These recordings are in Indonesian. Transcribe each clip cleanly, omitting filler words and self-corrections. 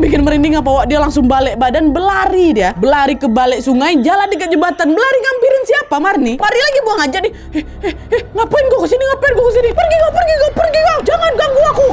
bikin merinding apa, Wak? Dia langsung balik badan, berlari dia. Berlari ke balik sungai, jalan dekat jembatan, berlari ngampirin siapa, Marni? Marni lagi buang aja nih. Ngapain kau kesini? Ngapain kau kesini? Pergi kau. Jangan ganggu aku.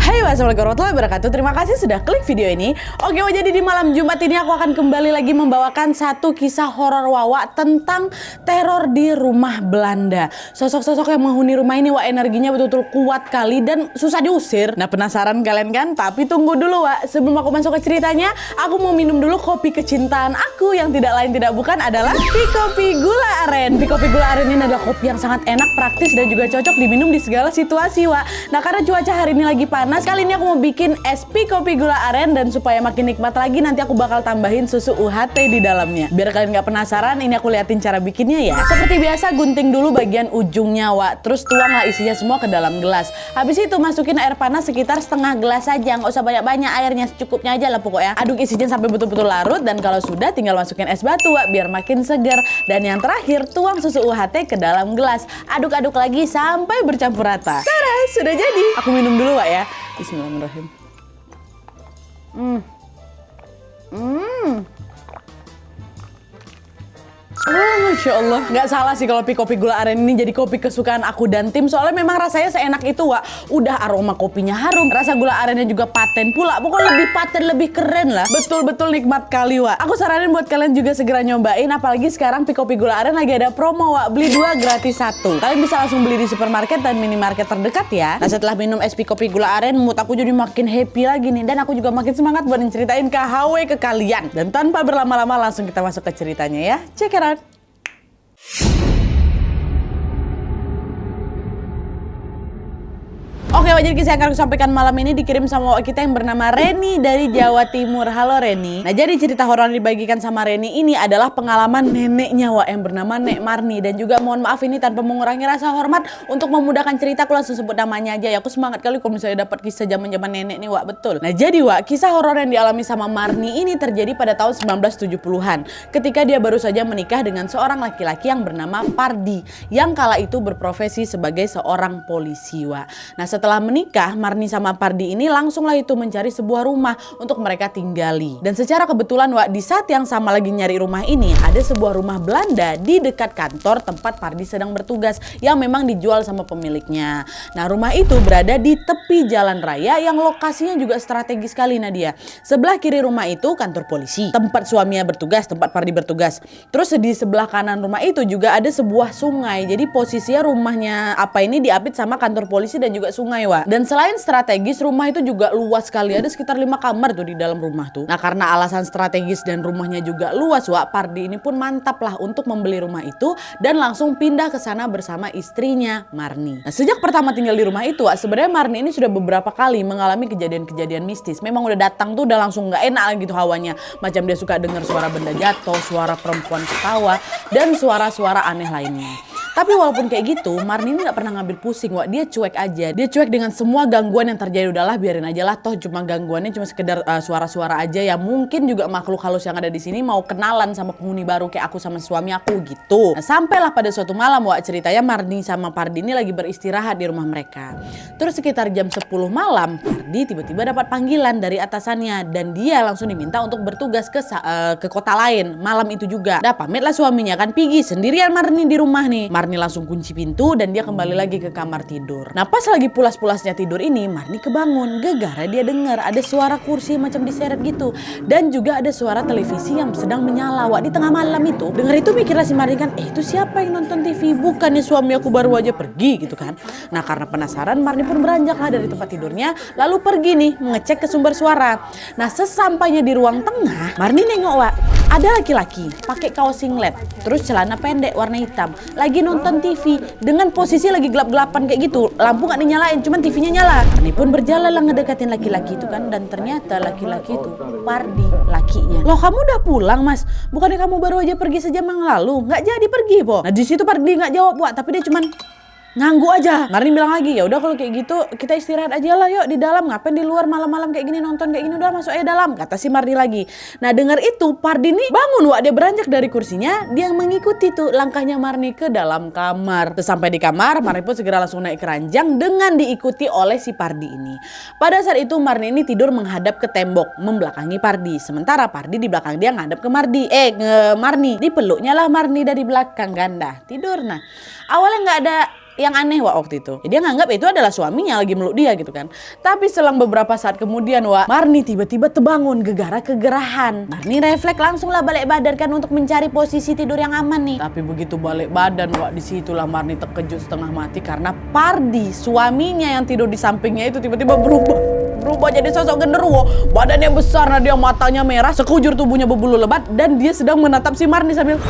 Hai, wassalamualaikum warahmatullahi wabarakatuh. Terima kasih sudah klik video ini. Oke, jadi di malam Jumat ini aku akan kembali lagi membawakan satu kisah horor Wawa tentang teror di rumah Belanda. Sosok-sosok yang menghuni rumah ini, Wak, energinya betul-betul kuat kali dan susah diusir. Nah, penasaran kalian kan? Tapi tunggu dulu, Wak. Sebelum aku masuk ke ceritanya, aku mau minum dulu kopi kecintaan aku yang tidak lain tidak bukan adalah Pikopi Gula Aren. Pikopi Gula Aren ini adalah kopi yang sangat enak, praktis dan juga cocok diminum di segala situasi, Wak. Nah, karena cuaca hari ini lagi panas, kali ini aku mau bikin es Pikopi Gula Aren dan supaya makin nikmat lagi nanti aku bakal tambahin susu UHT di dalamnya. Biar kalian nggak penasaran, ini aku liatin cara bikinnya ya. Seperti biasa, gunting dulu bagian ujungnya, Wak. Terus tuanglah isinya semua ke dalam gelas. Habis itu masukin air panas sekitar setengah gelas saja, nggak usah banyak-banyak, airnya secukupnya aja lah pokoknya. Aduk isinya sampai betul-betul larut dan kalau sudah tinggal masukin es batu, Wak, biar makin segar. Dan yang terakhir, tuang susu UHT ke dalam gelas. Aduk-aduk lagi sampai bercampur rata. Tada, sudah jadi. Aku minum dulu, Wak, ya. Bismillahirrahmanirrahim. Masya Allah, nggak salah sih kalau Pikopi Gula Aren ini jadi kopi kesukaan aku dan tim. Soalnya memang rasanya seenak itu, Wak. Udah aroma kopinya harum, rasa gula arennya juga paten pula. Pokoknya lebih paten, lebih keren lah. Betul-betul nikmat kali, Wak. Aku saranin buat kalian juga segera nyobain. Apalagi sekarang Pikopi Gula Aren lagi ada promo, Wak. Beli 2 gratis 1. Kalian bisa langsung beli di supermarket dan minimarket terdekat ya. Nah, setelah minum es Pikopi Gula Aren, mood aku jadi makin happy lagi nih. Dan aku juga makin semangat buat ceritain KHW ke kalian. Dan tanpa berlama-lama langsung kita masuk ke ceritanya ya. Check it out. Oke, jadi kisah yang akan aku sampaikan malam ini dikirim sama Wak kita yang bernama Reni dari Jawa Timur. Halo Reni. Nah, jadi cerita horor yang dibagikan sama Reni ini adalah pengalaman neneknya, Wak, yang bernama Nek Marni. Dan juga mohon maaf ini tanpa mengurangi rasa hormat, untuk memudahkan cerita aku langsung sebut namanya aja ya. Aku semangat kali kalau misalnya dapat kisah zaman-zaman nenek nih, Wak, betul. Nah, jadi Wak, kisah horor yang dialami sama Marni ini terjadi pada tahun 1970-an. Ketika dia baru saja menikah dengan seorang laki-laki yang bernama Pardi, yang kala itu berprofesi sebagai seorang polisi, Wak. Nah, setelah menikah, Marni sama Pardi ini langsunglah itu mencari sebuah rumah untuk mereka tinggali. Dan secara kebetulan, Wak, di saat yang sama lagi nyari rumah ini, ada sebuah rumah Belanda di dekat kantor tempat Pardi sedang bertugas yang memang dijual sama pemiliknya. Nah, rumah itu berada di tepi jalan raya yang lokasinya juga strategis sekali, Nadia. Sebelah kiri rumah itu kantor polisi, tempat suaminya bertugas, tempat Pardi bertugas. Terus di sebelah kanan rumah itu juga ada sebuah sungai. Jadi posisinya rumahnya apa ini diapit sama kantor polisi dan juga sungai, Wak. Dan selain strategis, rumah itu juga luas sekali. Ada sekitar 5 kamar tuh di dalam rumah tuh. Nah, karena alasan strategis dan rumahnya juga luas, Wak, Pardi ini pun mantap lah untuk membeli rumah itu dan langsung pindah ke sana bersama istrinya Marni. Nah, sejak pertama tinggal di rumah itu, Wak, sebenarnya Marni ini sudah beberapa kali mengalami kejadian-kejadian mistis. Memang udah datang tuh udah langsung nggak enak gitu hawanya. Macam dia suka dengar suara benda jatuh, suara perempuan ketawa, dan suara-suara aneh lainnya. Tapi walaupun kayak gitu, Marni ini gak pernah ngambil pusing, Wak. Dia cuek aja. Dia cuek dengan semua gangguan yang terjadi. Udahlah, biarin aja lah. Toh cuma gangguannya cuma sekedar suara-suara aja ya. Mungkin juga makhluk halus yang ada di sini mau kenalan sama penghuni baru kayak aku sama suami aku gitu. Nah, sampailah pada suatu malam, Wak, ceritanya Marni sama Pardi ini lagi beristirahat di rumah mereka. Terus sekitar jam 10 malam, Pardi tiba-tiba dapat panggilan dari atasannya. Dan dia langsung diminta untuk bertugas ke kota lain malam itu juga. Nah, pamitlah suaminya kan pergi sendirian Marni di rumah nih. Marni langsung kunci pintu dan dia kembali lagi ke kamar tidur. Nah, pas lagi pulas-pulasnya tidur ini, Marni kebangun. Gegara dia dengar ada suara kursi macam diseret gitu. Dan juga ada suara televisi yang sedang menyala, Wak, di tengah malam itu. Dengar itu mikirlah si Marni kan, itu siapa yang nonton TV? Bukannya suami aku baru aja pergi gitu kan. Nah, karena penasaran, Marni pun beranjaklah dari tempat tidurnya lalu pergi nih mengecek ke sumber suara. Nah, sesampainya di ruang tengah, Marni nengok, Wak, ada laki-laki pakai kaos singlet, terus celana pendek warna hitam, lagi nonton TV dengan posisi lagi gelap-gelapan kayak gitu. Lampu gak dinyalain, cuman TV-nya nyala. Ini pun berjalan lah ngedekatin laki-laki itu kan. Dan ternyata laki-laki itu Pardi, lakinya. Loh, kamu udah pulang, Mas? Bukannya kamu baru aja pergi sejam yang lalu? Gak jadi pergi, Po. Nah, di situ Pardi gak jawab, Wak, tapi dia cuman nganggu aja. Marni bilang lagi, ya udah kalau kayak gitu kita istirahat aja lah yuk di dalam. Ngapain di luar malam-malam kayak gini nonton kayak gini, udah masuk aja dalam. Kata si Marni lagi. Nah dengar itu Pardi nih bangun Wak, dia beranjak dari kursinya, dia mengikuti tuh langkahnya Marni ke dalam kamar. Sampai di kamar, Marni pun segera langsung naik ke ranjang dengan diikuti oleh si Pardi ini. Pada saat itu Marni ini tidur menghadap ke tembok, membelakangi Pardi. Sementara Pardi di belakang dia ngadep ke Marni. Dipeluknya lah Marni dari belakang ganda. Tidur nah. Awalnya nggak ada yang aneh Wak waktu itu. Dia nganggap itu adalah suaminya lagi meluk dia gitu kan. Tapi selang beberapa saat kemudian Wak, Marni tiba-tiba terbangun gegara-kegerahan. Marni refleks langsung lah balik badan kan untuk mencari posisi tidur yang aman nih. Tapi begitu balik badan Wak, disitulah Marni terkejut setengah mati karena Pardi suaminya yang tidur di sampingnya itu tiba-tiba berubah jadi sosok genderuwo. Badannya besar, dia matanya merah, sekujur tubuhnya berbulu lebat dan dia sedang menatap si Marni sambil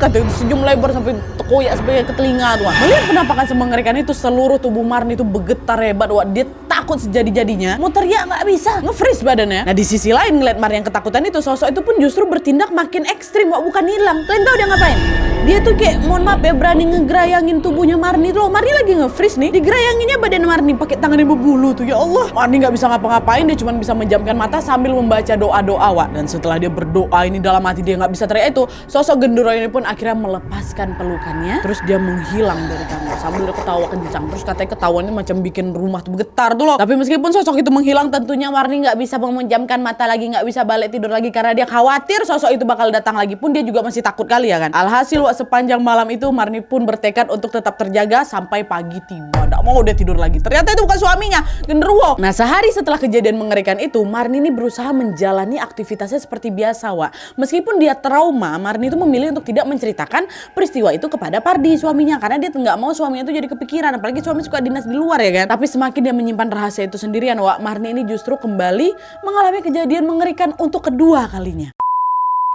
kata itu senyum lebar sampai terkoyak sampai ke telinga tuh. Melihat penampakan semengerikan itu, seluruh tubuh Marni itu bergetar hebat Wak. Dia takut sejadi-jadinya, mau teriak nggak bisa, nge-freeze badannya. Nah di sisi lain ngeliat Marni yang ketakutan itu, sosok itu pun justru bertindak makin ekstrim Wak, bukan hilang. Kalian tahu dia ngapain? Dia tuh kayak mohon maaf ya berani ngegerayangin tubuhnya Marni tuh. Marni lagi nge-freeze nih, digerayanginnya badan Marni pakai tangannya berbulu tuh. Ya Allah, Marni nggak bisa ngapa-ngapain, dia cuma bisa menjamkan mata sambil membaca doa-doa Wak. Dan setelah dia berdoa ini dalam hati dia nggak bisa teriak itu, sosok genderuwo ini pun akhirnya melepaskan pelukannya, terus dia menghilang dari kamar sambil dia ketawa kencang. Terus katanya ketawanya macam bikin rumah tuh bergetar tuh loh. Tapi meskipun sosok itu menghilang, tentunya Marni nggak bisa memejamkan mata lagi, nggak bisa balik tidur lagi karena dia khawatir sosok itu bakal datang lagi. Pun dia juga masih takut kali ya kan. Alhasil Wak, sepanjang malam itu Marni pun bertekad untuk tetap terjaga sampai pagi tiba. Nggak mau dia tidur lagi. Ternyata itu bukan suaminya, genderuwo. Nah sehari setelah kejadian mengerikan itu, Marni ini berusaha menjalani aktivitasnya seperti biasa Wak. Meskipun dia trauma, Marni itu memilih untuk tidak menceritakan peristiwa itu kepada Pardi suaminya karena dia nggak mau suaminya itu jadi kepikiran, apalagi suami suka dinas di luar ya kan. Tapi semakin dia menyimpan rahasia itu sendirian Wak, Marni ini justru kembali mengalami kejadian mengerikan untuk kedua kalinya.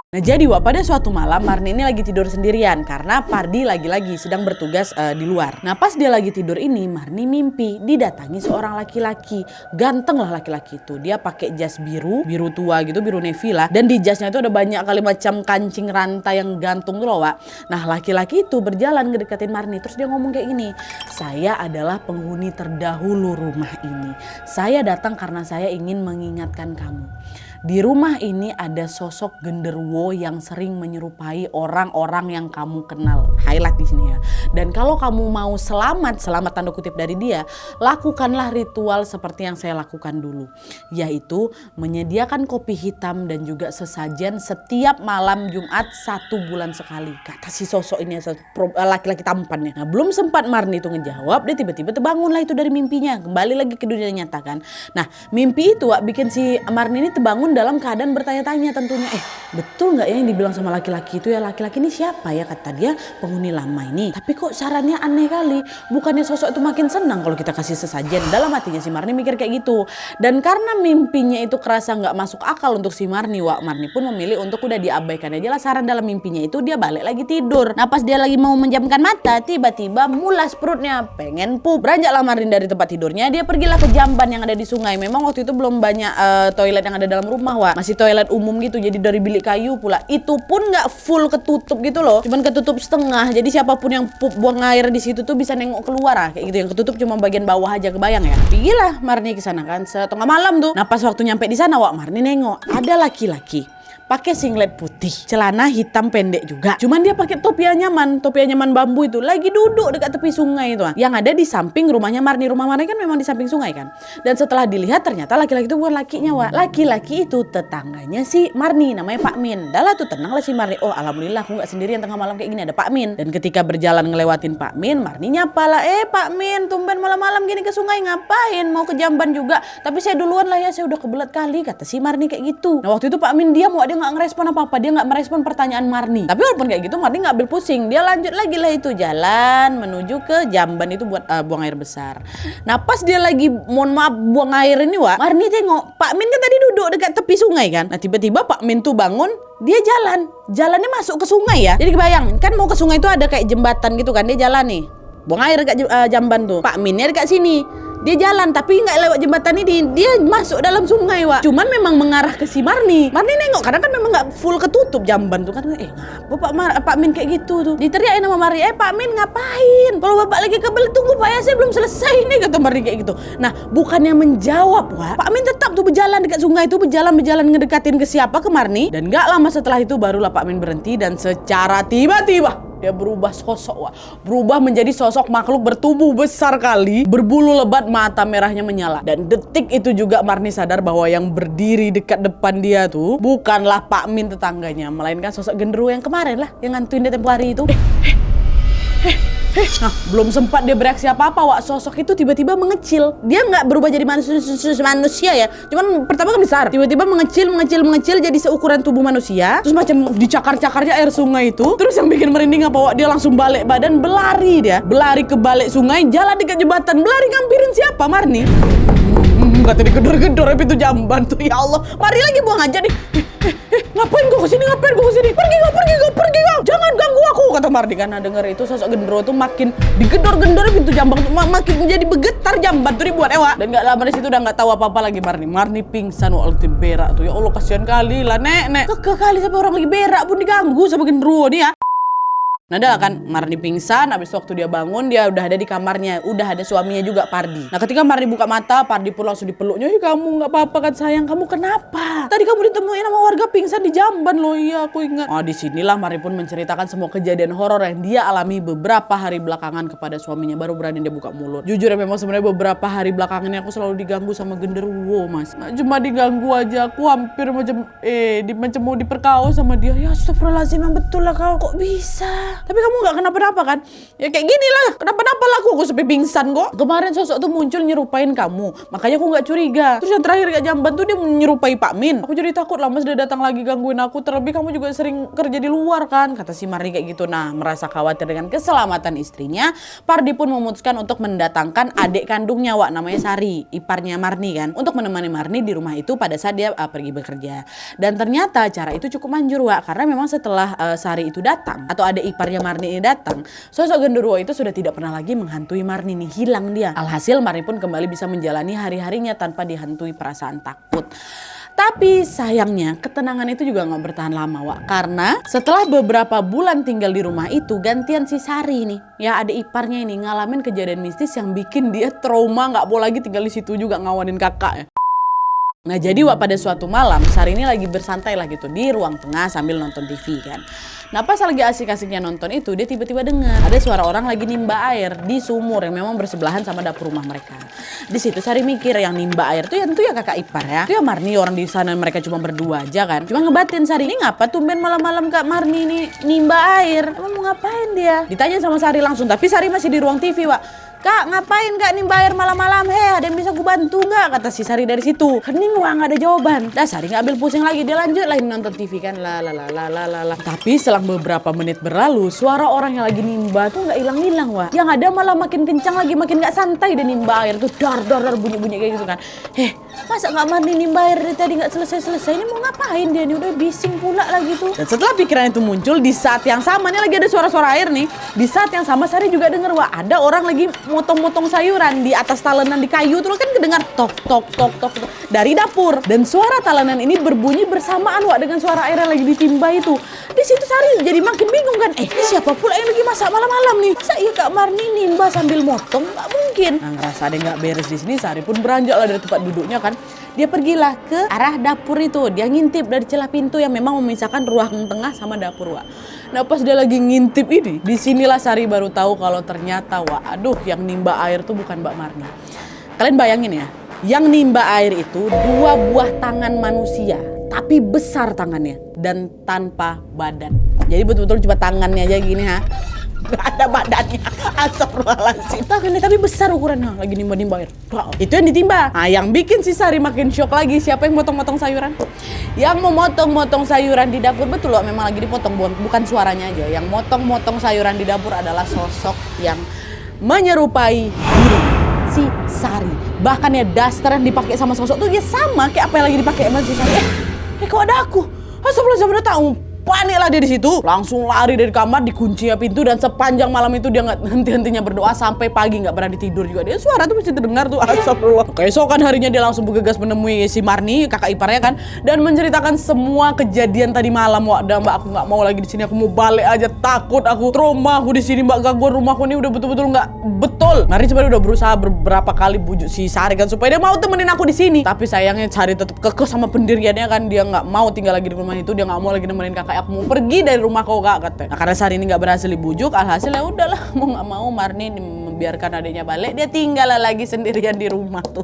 Nah jadi Wak, pada suatu malam Marni ini lagi tidur sendirian karena Pardi lagi-lagi sedang bertugas di luar. Nah pas dia lagi tidur ini, Marni mimpi didatangi seorang laki-laki. Ganteng lah laki-laki itu. Dia pakai jas biru tua gitu, biru navy lah. Dan di jasnya itu ada banyak kali macam kancing rantai yang gantung tuh loh Wak. Nah laki-laki itu berjalan ngedekatin Marni. Terus dia ngomong kayak gini, saya adalah penghuni terdahulu rumah ini. Saya datang karena saya ingin mengingatkan kamu. Di rumah ini ada sosok genderuwo yang sering menyerupai orang-orang yang kamu kenal. Highlight di sini ya. Dan kalau kamu mau selamat tanda kutip dari dia, lakukanlah ritual seperti yang saya lakukan dulu, yaitu menyediakan kopi hitam dan juga sesajen setiap malam Jumat 1 bulan sekali. Kata si sosok ini laki-laki tampannya. Nah belum sempat Marni itu ngejawab, dia tiba-tiba terbangun lah itu dari mimpinya, kembali lagi ke dunia nyata kan. Nah mimpi itu Wak, bikin si Marni ini terbangun dalam keadaan bertanya-tanya tentunya, betul nggak ya yang dibilang sama laki-laki itu ya, laki-laki ini siapa ya, kata dia penghuni lama ini. Tapi kok sarannya aneh kali, bukannya sosok itu makin senang kalau kita kasih sesajen. Dalam hatinya si Marni mikir kayak gitu. Dan karena mimpinya itu kerasa nggak masuk akal untuk si Marni Wak, Marni pun memilih untuk udah diabaikan aja lah saran dalam mimpinya itu. Dia balik lagi tidur. Nah pas dia lagi mau menjamkan mata, tiba-tiba mulas perutnya, pengen pup. Beranjaklah Marni dari tempat tidurnya, dia pergilah ke jamban yang ada di sungai. Memang waktu itu belum banyak toilet yang ada dalam rumah Wak, masih toilet umum gitu, jadi dari bilik kayu pula. Itu pun nggak full ketutup gitu loh, cuman ketutup setengah. Jadi siapapun yang pup buang air di situ tuh bisa nengok keluar kayak gitu. Yang ketutup cuma bagian bawah aja, kebayang ya. Pergilah Marni ke sana kan setengah malam tuh. Nah pas waktu nyampe di sana Wak, Marni nengok ada laki-laki pakai singlet putih, celana hitam pendek juga. Cuman dia pakai topi anyaman bambu itu, lagi duduk dekat tepi sungai itu, yang ada di samping rumahnya Marni. Rumah Marni kan memang di samping sungai kan. Dan setelah dilihat ternyata laki-laki itu bukan lakinya Wak. Laki-laki itu tetangganya si Marni, namanya Pak Min. Dah lah tuh tenang lah si Marni. Oh alhamdulillah aku nggak sendirian tengah malam kayak gini, ada Pak Min. Dan ketika berjalan ngelewatin Pak Min, Marni nyapa lah, Pak Min tumben malam-malam gini ke sungai ngapain? Mau ke jamban juga? Tapi saya duluan lah ya, saya udah kebelet kali, kata si Marni kayak gitu. Nah waktu itu Pak Min diam, dia nggak ngerespon apa-apa, dia nggak merespon pertanyaan Marni. Tapi walaupun kayak gitu Marni nggak ambil pusing, dia lanjut lagi lah itu jalan menuju ke jamban itu buat buang air besar. Nah pas dia lagi mohon maaf buang air ini Wak, Marni tengok Pak Min kan tadi duduk dekat tepi sungai kan. Nah tiba-tiba Pak Min tuh bangun, dia jalannya masuk ke sungai ya. Jadi kebayang kan mau ke sungai itu ada kayak jembatan gitu kan, dia jalan nih buang air dekat jamban tuh. Pak Minnya dekat sini. Dia jalan tapi nggak lewat jembatan ini, dia masuk dalam sungai, Wak. Cuman memang mengarah ke si Marni. Marni nengok karena kan memang nggak full ketutup jamban tuh kan. Ngapa Pak Min kayak gitu tuh? Diteriakin sama Marni, Pak Min ngapain? Kalau bapak lagi kebel, tunggu Pak ya, saya belum selesai nih, kata Marni kayak gitu. Nah, bukannya menjawab, Wak, Pak Min tetap tuh berjalan dekat sungai itu, berjalan ngedekatin ke siapa, ke Marni. Dan nggak lama setelah itu barulah Pak Min berhenti dan secara tiba-tiba dia berubah sosok, Wak. Berubah menjadi sosok makhluk bertubuh besar kali, berbulu lebat, mata merahnya menyala. Dan detik itu juga Marni sadar bahwa yang berdiri dekat depan dia tuh bukanlah Pak Min tetangganya, melainkan sosok genderuwo yang kemarin lah, yang ngantuin dia tempo hari itu. Nah, belum sempat dia bereaksi apa-apa, Wak, sosok itu tiba-tiba mengecil. Dia nggak berubah jadi manusia ya. Cuman pertama kan besar, tiba-tiba mengecil jadi seukuran tubuh manusia. Terus macam dicakar-cakarnya air sungai itu. Terus yang bikin merinding apa, Wak? Dia langsung balik badan, berlari ke balik sungai, jalan dekat jembatan, berlari ngampirin siapa? Marni. Kata digedor-gedor pintu jamban tuh, ya Allah. Mari lagi buang aja nih. Ngapain gua kesini? Pergi kau. Jangan ganggu aku, kata Marni. Karena denger itu sosok genderuwo tuh makin digedor-gedor pintu jamban tuh, makin menjadi bergetar jamban tuh dibuat, Ewa. Dan gak lama di situ udah gak tahu apa-apa lagi Marni pingsan waktu berak tuh. Ya Allah, kasihan kali lah nek. Kekeh kali sampai orang lagi berak pun diganggu sama genderuwo nih ya. Nah, dah kan Marni pingsan, habis waktu dia bangun dia udah ada di kamarnya, udah ada suaminya juga, Pardi. Nah, ketika Marni buka mata, Pardi pun langsung dipeluknya. Kamu nggak apa-apa kan sayang, kamu kenapa? Tadi kamu ditemuin sama warga pingsan di jamban loh. Iya, aku ingat. Oh, disinilah Marni pun menceritakan semua kejadian horor yang dia alami beberapa hari belakangan kepada suaminya. Baru berani dia buka mulut. Jujur ya, memang sebenarnya beberapa hari belakangan ini aku selalu diganggu sama genderuwo, Mas. Nah, cuma diganggu aja, aku hampir macam mau diperkaos sama dia. Ya astagfirullahaladzim, yang betul lah kau, kok bisa? Tapi kamu gak kenapa-napa kan? Ya kayak gini lah, kenapa-napa lah aku sampai pingsan kok. Kemarin sosok tuh muncul nyerupain kamu, makanya aku gak curiga. Terus yang terakhir gak jamban tuh dia menyerupai Pak Min. Aku jadi takut lah, Mas, dia datang lagi gangguin aku. Terlebih kamu juga sering kerja di luar kan, kata si Marni kayak gitu. Nah, merasa khawatir dengan keselamatan istrinya, Pardi pun memutuskan untuk mendatangkan adik kandungnya, Wak, namanya Sari, iparnya Marni kan, untuk menemani Marni di rumah itu pada saat dia pergi bekerja. Dan ternyata cara itu cukup manjur, Wak, karena memang setelah Sari itu datang atau adik iparnya Marni ini datang, sosok genderuwo itu sudah tidak pernah lagi menghantui Marni nih, hilang dia. Alhasil Marni pun kembali bisa menjalani hari-harinya tanpa dihantui perasaan takut. Tapi sayangnya ketenangan itu juga gak bertahan lama, Wak, karena setelah beberapa bulan tinggal di rumah itu, gantian si Sari nih, ya adik iparnya ini ngalamin kejadian mistis yang bikin dia trauma, gak mau lagi tinggal di situ juga ngawanin kakaknya. Nah, jadi, Wak, pada suatu malam Sari ini lagi bersantai lah gitu di ruang tengah sambil nonton TV kan. Nah, pas lagi asik-asiknya nonton itu, dia tiba-tiba dengar ada suara orang lagi nimba air di sumur yang memang bersebelahan sama dapur rumah mereka. Di situ Sari mikir, yang nimba air tuh ya kakak ipar ya. Itu ya Marni, orang di sana mereka cuma berdua aja kan. Cuma ngebatin Sari, ini ngapa tumben malam-malam Kak Marni ini nimba air? Emang mau ngapain dia? Ditanya sama Sari langsung, tapi Sari masih di ruang TV, Wak. Kak, ngapain Kak nimba air malam-malam? Ada yang bisa gue bantu nggak? Kata si Sari dari situ. Hening, Wah, nggak ada jawaban. Dah, Sari nggak ambil pusing lagi, dia lanjut lagi nonton TV kan. Tapi selang beberapa menit berlalu, suara orang yang lagi nimba tuh nggak hilang-hilang, Wah. Yang ada malah makin kencang lagi, makin nggak santai dia nimba air tuh, dar bunyi-bunyi kayak gitu kan. Masa nggak Marni nimba air dari tadi nggak selesai? Ini mau ngapain dia nih? Udah bising pula lagi tuh. Dan setelah pikiran itu muncul, di saat yang sama nih lagi ada suara-suara air nih. Di saat yang sama Sari juga denger, Wah, ada orang lagi motong-motong sayuran di atas talenan di kayu tuh, kan kedengar tok dari dapur. Dan suara talenan ini berbunyi bersamaan, Wak, dengan suara air yang lagi ditimba itu. Di situ Sari jadi makin bingung kan. Ini siapa pula yang lagi masak malam-malam nih? Masa iya Kak Marni nimba sambil motong? Nggak mungkin. Nah, ngerasa ada nggak beres di sini, Sari pun beranjak lah dari tempat duduknya kan. Dia pergilah ke arah dapur itu. Dia ngintip dari celah pintu yang memang memisahkan ruang tengah sama dapur, Wak. Nah, pas dia lagi ngintip ini, disinilah Sari baru tahu kalau ternyata, Wak, aduh, yang nimba air tuh bukan Mbak Marni. Kalian bayangin ya, yang nimba air itu 2 buah tangan manusia, tapi besar tangannya dan tanpa badan. Jadi betul-betul cuma tangannya aja gini, Gak ada badannya. Astagfirullahaladzim. Tapi besar ukurannya, lagi nimba-nimba air. Wow. Itu yang ditimba. Nah, yang bikin si Sari makin shock lagi, siapa yang motong-motong sayuran? Yang mau motong-motong sayuran di dapur, betul loh, memang lagi dipotong, bukan suaranya aja. Yang motong-motong sayuran di dapur adalah sosok yang menyerupai diri si Sari. Bahkan ya daster yang dipakai sama sosok tuh ya sama kayak apa yang lagi dipakai sama si Sari. Kok ada aku? Astagfirullahaladzim, udah tahu. panik lah dia di situ. Langsung lari dari kamar, dikunci pintu, dan sepanjang malam itu dia nggak henti-hentinya berdoa sampai pagi, nggak berani tidur juga. Dia suara tuh masih terdengar tuh. Astagfirullah. Keesokan harinya dia langsung bergegas menemui si Marni, kakak iparnya kan, dan menceritakan semua kejadian tadi malam. Wah, Mbak, aku nggak mau lagi di sini. Aku mau balik aja. Takut aku, trauma aku di sini, Mbak. Gangguan rumahku ini udah betul-betul nggak betul. Marni sebenarnya udah berusaha beberapa kali bujuk si Sari kan supaya dia mau temenin aku di sini. Tapi sayangnya Sari tetap kekeh sama pendiriannya kan. Dia nggak mau tinggal lagi di rumah itu. Dia nggak mau lagi nemenin kakak. Aku mau pergi dari rumah kau, Kak, katanya. Nah, karena Sari ini nggak berhasil dibujuk, alhasil ya udahlah, mau nggak mau Marni membiarkan adiknya balik. Dia tinggal lagi sendirian di rumah tuh.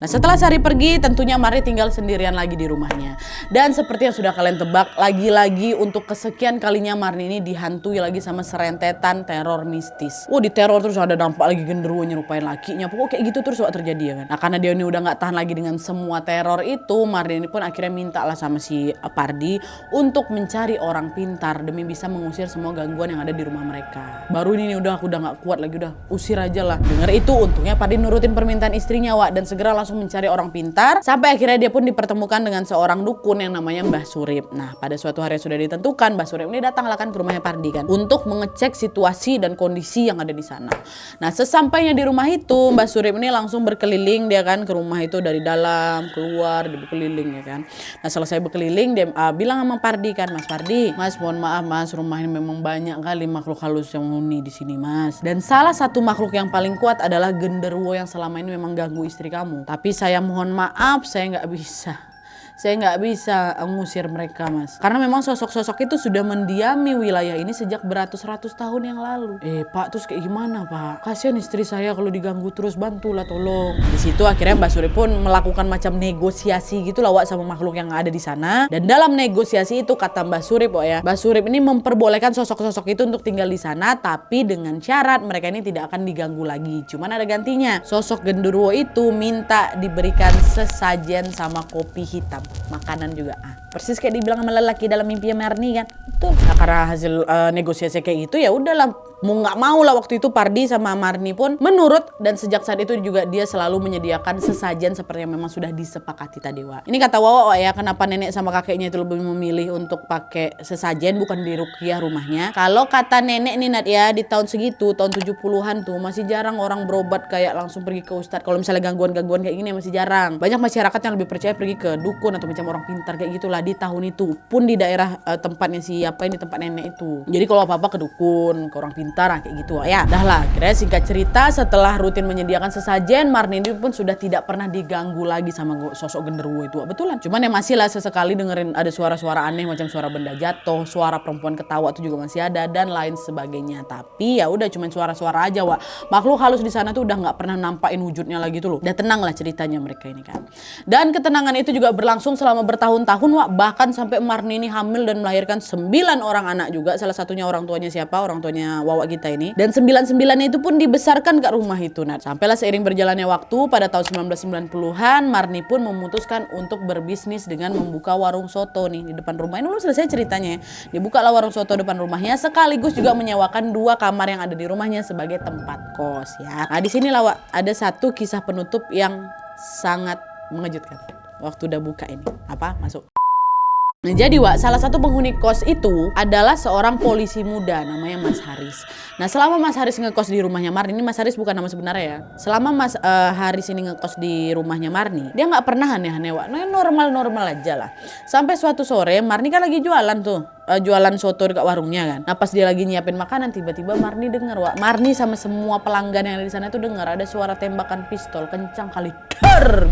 Nah, setelah Sari pergi, tentunya Marni tinggal sendirian lagi di rumahnya. Dan seperti yang sudah kalian tebak, lagi-lagi untuk kesekian kalinya Marni ini dihantui lagi sama serentetan teror mistis. Di teror terus ada dampak lagi genderuwo nyerupain lakinya. Pokoknya kayak gitu terus terjadi ya kan. Nah, karena dia ini udah nggak tahan lagi dengan semua teror itu, Marni ini pun akhirnya minta lah sama si Pardi untuk mencari orang pintar demi bisa mengusir semua gangguan yang ada di rumah mereka. Baru ini aku udah nggak kuat lagi, udah usir aja lah. Dengar itu, untungnya Pardi nurutin permintaan istrinya, Wak, dan segera langsung mencari orang pintar sampai akhirnya dia pun dipertemukan dengan seorang dukun yang namanya Mbah Surip. Nah, pada suatu hari yang sudah ditentukan, Mbah Surip ini datanglah kan ke rumahnya Pardi kan untuk mengecek situasi dan kondisi yang ada di sana. Nah, sesampainya di rumah itu, Mbah Surip ini langsung berkeliling dia kan ke rumah itu dari dalam keluar, dia berkeliling ya kan. Nah, selesai berkeliling dia bilang sama Pardi kan, Mas Pardi, Mas mohon maaf Mas, rumah ini memang banyak kali makhluk halus yang menghuni di sini Mas. Dan salah satu makhluk yang paling kuat adalah genderuwo yang selama ini memang ganggu istri kamu. Tapi saya mohon maaf, saya nggak bisa ngusir mereka Mas. Karena memang sosok-sosok itu sudah mendiami wilayah ini sejak beratus-ratus tahun yang lalu. Pak, terus kayak gimana Pak? Kasihan istri saya kalau diganggu terus, bantulah tolong. Di situ akhirnya Mbak Surip pun melakukan macam negosiasi gitu lah Wak sama makhluk yang ada di sana. Dan dalam negosiasi itu kata Mbak Surip Mbak Surip ini memperbolehkan sosok-sosok itu untuk tinggal di sana, tapi dengan syarat mereka ini tidak akan diganggu lagi. Cuman ada gantinya. Sosok genderuwo itu minta diberikan sesajen sama kopi hitam. Makanan juga persis kayak dibilang sama lelaki dalam mimpi Marni kan. Betul. Nah, karena hasil negosiasi kayak gitu ya udahlah, mau nggak mau lah waktu itu Pardi sama Marni pun menurut, dan sejak saat itu juga dia selalu menyediakan sesajen seperti yang memang sudah disepakati tadi Wak. Ini kata Wawa ya, kenapa nenek sama kakeknya itu lebih memilih untuk pakai sesajen bukan di ruqyah rumahnya. Kalau kata nenek nih Nat ya, di tahun segitu, tahun 70-an tuh masih jarang orang berobat kayak langsung pergi ke ustadz. Kalau misalnya gangguan-gangguan kayak gini masih jarang. Banyak masyarakat yang lebih percaya pergi ke dukun atau macam orang pintar kayak gitulah di tahun itu. Pun di daerah tempatnya tempat nenek itu. Jadi kalau apa-apa ke dukun, ke orang pintar kayak gitu ya. Dah lah, kira singkat cerita setelah rutin menyediakan sesajen, Marni pun sudah tidak pernah diganggu lagi sama sosok genderuwo itu. Betulan. Cuman ya masih lah sesekali dengerin ada suara-suara aneh macam suara benda jatuh, suara perempuan ketawa itu juga masih ada dan lain sebagainya. Tapi ya udah cuman suara-suara aja Wak. Makhluk halus di sana tuh udah nggak pernah nampakin wujudnya lagi tuh loh. Udah tenang lah ceritanya mereka ini kan. Dan ketenangan itu juga berlangsung selama bertahun-tahun Wak. Bahkan sampai Marni ini hamil dan melahirkan 9 orang anak juga. Salah satunya orang tuanya siapa? Orang tuanya Wawa kita ini. Dan 9-9-nya itu pun dibesarkan ke rumah itu. Nah, sampailah seiring berjalannya waktu pada tahun 1990-an Marni pun memutuskan untuk berbisnis dengan membuka warung soto nih di depan rumah. Ini belum selesai ceritanya. Dibukalah warung soto depan rumahnya sekaligus juga menyewakan 2 kamar yang ada di rumahnya sebagai tempat kos ya. Nah, di sini lah Wak, ada satu kisah penutup yang sangat mengejutkan. Waktu udah buka ini. Apa? Masuk. Nah, jadi Wak, salah satu penghuni kos itu adalah seorang polisi muda namanya Mas Haris. Nah, selama Mas Haris ngekos di rumahnya Marni, ini Mas Haris bukan nama sebenarnya ya. Selama Mas Haris ini ngekos di rumahnya Marni, dia nggak pernah aneh-aneh Wak. Nah, normal-normal aja lah. Sampai suatu sore Marni kan lagi jualan tuh. Jualan soto dekat warungnya kan. Nah, pas dia lagi nyiapin makanan, tiba-tiba Marni dengar Wak. Marni sama semua pelanggan yang ada di sana tuh dengar ada suara tembakan pistol kencang kali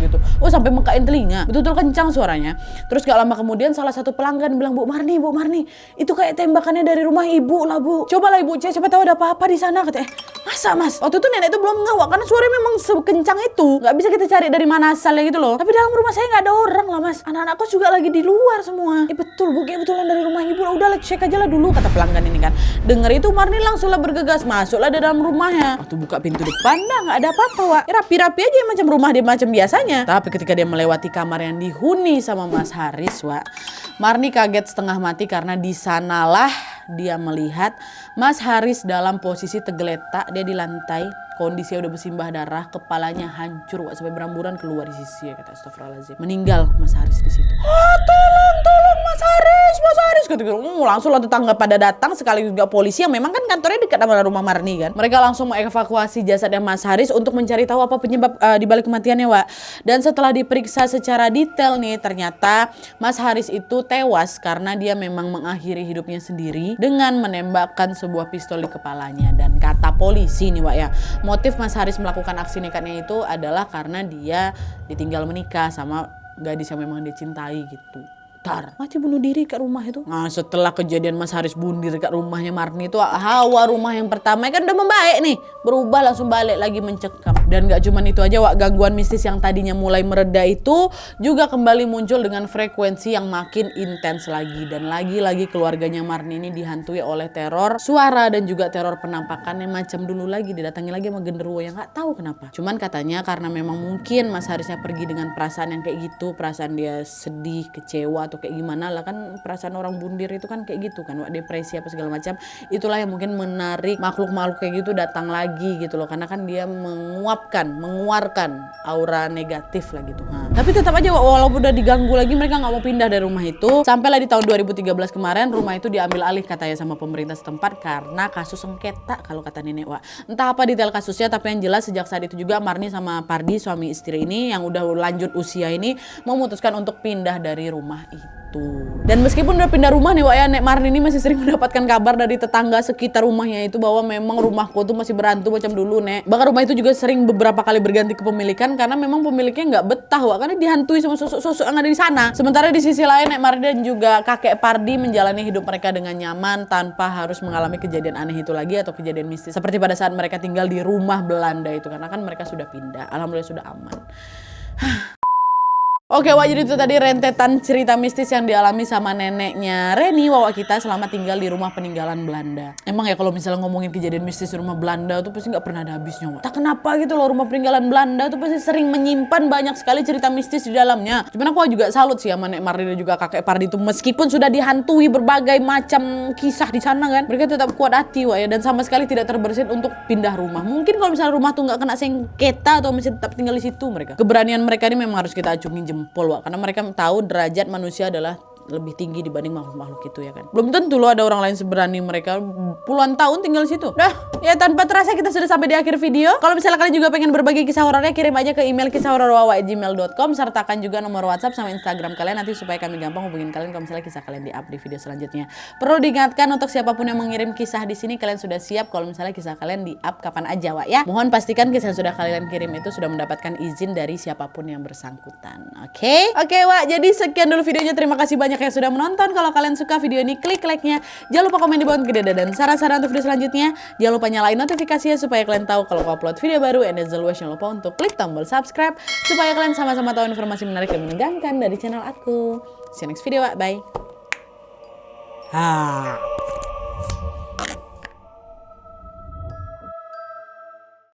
gitu. Sampai mekain telinga. Betul-betul kencang suaranya. Terus gak lama kemudian salah satu pelanggan bilang, Bu Marni, itu kayak tembakannya dari rumah ibu lah Bu. Cobalah ibu cek, siapa tahu ada apa-apa di sana. Katanya, masa Mas? Waktu itu nenek itu belum ngawak karena suaranya memang sekencang itu. Gak bisa kita cari dari mana asalnya gitu loh. Tapi dalam rumah saya gak ada orang lah Mas. Anak-anak kos juga lagi di luar semua. Betul Bu, kayak betulan dari rumah ibu. Udah cek aja lah dulu, kata pelanggan ini kan. Dengar itu Marni langsunglah bergegas masuklah di dalam rumahnya. Waktu buka pintu depan nggak ada apa-apa Wak. Rapi-rapi aja macam rumah dia macam biasanya. Tapi ketika dia melewati kamar yang dihuni sama Mas Haris Wak, Marni kaget setengah mati karena di sanalah dia melihat Mas Haris dalam posisi tergeletak, dia di lantai. Kondisinya udah bersimbah darah, kepalanya hancur Wak, sampai beramburan keluar di sisi ya, kata astagfirullahaladzim. Meninggal Mas Haris di situ. Tolong Mas Haris. Mas Haris gitu. Langsung lah tetangga pada datang, sekaligus juga polisi yang memang kan kantornya dekat sama rumah Marni kan. Mereka langsung mengevakuasi jasadnya Mas Haris untuk mencari tahu apa penyebab dibalik kematiannya, Wak. Dan setelah diperiksa secara detail nih, ternyata Mas Haris itu tewas karena dia memang mengakhiri hidupnya sendiri dengan menembakkan sebuah pistol di kepalanya. Dan kata polisi nih, Wak ya, motif Mas Haris melakukan aksi nekatnya itu adalah karena dia ditinggal menikah sama gadis yang memang dia cintai gitu. Mati bunuh diri ke rumah itu. Nah, setelah kejadian Mas Haris bunuh diri ke rumahnya Marni itu, hawa rumah yang pertama kan udah membaik nih, berubah langsung balik lagi mencekam. Dan gak cuman itu aja, Wak, gangguan mistis yang tadinya mulai mereda itu juga kembali muncul dengan frekuensi yang makin intens lagi. Dan lagi-lagi keluarganya Marni ini dihantui oleh teror suara dan juga teror penampakan yang macam dulu lagi, didatangi lagi sama genderuwo yang gak tahu kenapa. Cuman katanya karena memang mungkin Mas Harisnya pergi dengan perasaan yang kayak gitu, perasaan dia sedih, kecewa atau kayak gimana lah, kan perasaan orang bundir itu kan kayak gitu kan, Wak, depresi apa segala macam. Itulah yang mungkin menarik makhluk-makhluk kayak gitu datang lagi gitu loh, karena kan dia mengeluarkan aura negatif lah gitu. Tapi tetap aja, Wak, walaupun udah diganggu lagi, mereka nggak mau pindah dari rumah itu. Sampailah di tahun 2013 kemarin rumah itu diambil alih katanya sama pemerintah setempat karena kasus sengketa kalau kata nenek, Wak. Entah apa detail kasusnya, tapi yang jelas sejak saat itu juga Marni sama Pardi, suami istri ini yang udah lanjut usia ini, memutuskan untuk pindah dari rumah itu. Dan meskipun udah pindah rumah nih, Wak ya, Nek Marni ini masih sering mendapatkan kabar dari tetangga sekitar rumahnya itu bahwa memang rumahku tuh masih berhantu macam dulu, Nek. Bahkan rumah itu juga sering beberapa kali berganti kepemilikan karena memang pemiliknya nggak betah, Wak, karena dihantui sama sosok-sosok yang ada di sana. Sementara di sisi lain, Nek Marni dan juga kakek Pardi menjalani hidup mereka dengan nyaman tanpa harus mengalami kejadian aneh itu lagi atau kejadian mistis seperti pada saat mereka tinggal di rumah Belanda itu, karena kan mereka sudah pindah. Alhamdulillah sudah aman. Oke, Wak, jadi itu tadi rentetan cerita mistis yang dialami sama neneknya Reni, Wak kita, selama tinggal di rumah peninggalan Belanda. Emang ya kalau misalnya ngomongin kejadian mistis di rumah Belanda tuh pasti nggak pernah ada habisnya, Wak. Tak kenapa gitu loh, rumah peninggalan Belanda tuh pasti sering menyimpan banyak sekali cerita mistis di dalamnya. Cuman aku juga salut sih sama Nek Marni dan juga kakek Pardi itu, meskipun sudah dihantui berbagai macam kisah di sana kan, mereka tetap kuat hati, Wak ya, dan sama sekali tidak terbersit untuk pindah rumah. Mungkin kalau misalnya rumah tuh nggak kena sengketa atau masih tetap tinggal di situ mereka. Keberanian mereka ini memang harus kita acungin jempol, Wak, karena mereka tahu derajat manusia adalah lebih tinggi dibanding makhluk-makhluk itu ya kan. Belum tentu loh ada orang lain seberani mereka puluhan tahun tinggal di situ. Dah, ya tanpa terasa kita sudah sampai di akhir video. Kalau misalnya kalian juga pengen berbagi kisah horornya, kirim aja ke email kisahhororwawa@gmail.com, sertakan juga nomor WhatsApp sama Instagram kalian nanti supaya kami gampang hubungin kalian kalau misalnya kisah kalian di-up di video selanjutnya. Perlu diingatkan untuk siapapun yang mengirim kisah di sini, kalian sudah siap kalau misalnya kisah kalian di-up kapan aja, Wak ya. Mohon pastikan kisah yang sudah kalian kirim itu sudah mendapatkan izin dari siapapun yang bersangkutan. Oke, Wak, jadi sekian dulu videonya. Terima kasih banyak yang sudah menonton. Kalau kalian suka video ini, klik like-nya. Jangan lupa komen di bawah gede dan saran-saran untuk video selanjutnya. Jangan lupa nyalain notifikasinya supaya kalian tahu kalau aku upload video baru. And as always, jangan lupa untuk klik tombol subscribe supaya kalian sama-sama tahu informasi menarik dan menegangkan dari channel aku. See you next video, Wak. Bye.